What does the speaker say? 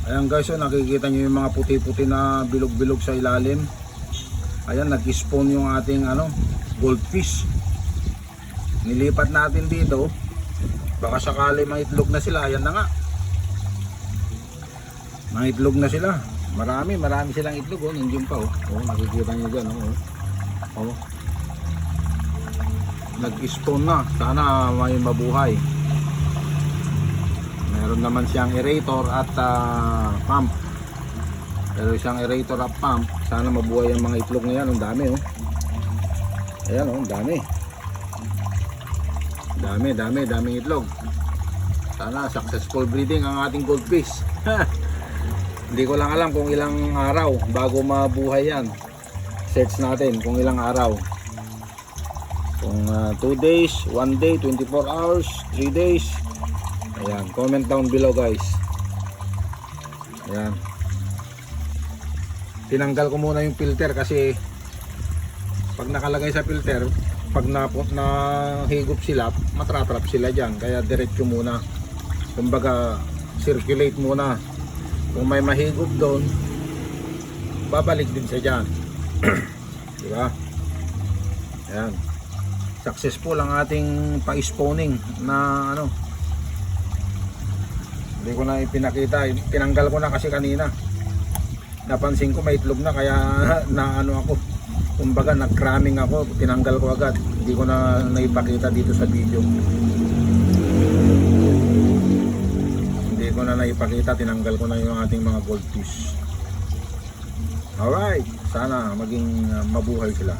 Ayan guys, nakikita nyo yung mga puti-puti na bilog-bilog sa ilalim. Ayan, nag-spawn yung ating goldfish. Nilipat natin dito. Baka sakali maitlog na sila. Ayan na nga. Maitlog na sila. Marami silang itlog. Nandiyan pa. Nakikita nyo dyan. Nag-spawn na. Sana may mabuhay. Meron naman siyang aerator at pump. Pero siyang aerator at pump. Sana mabuhay ang mga itlog na yan. Ang dami. Ayan, ang dami. Daming itlog. Sana successful breeding ang ating goldfish. Hindi ko lang alam kung ilang araw bago mabuhay yan. Search natin kung ilang araw. Kung 2 days, 1 day, 24 hours, 3 days. Ayan, comment down below guys. Ayan. Tinanggal ko muna yung filter kasi pag nakalagay sa filter, pag nahigop sila, matratrap sila dyan. Kaya diretso muna. Kumbaga, circulate muna. Kung may mahigop doon, babalik din siya dyan. Diba? Ayan. Successful ang ating pa-spawning na hindi ko na ipinakita. Tinanggal ko na kasi kanina. Napansin ko may itlog na kaya ako. Kumbaga nag-cramming ako. Tinanggal ko agad. Hindi ko na naipakita dito sa video. Hindi ko na naipakita. Tinanggal ko na yung ating mga goldfish. Alright. Sana maging mabuhay sila.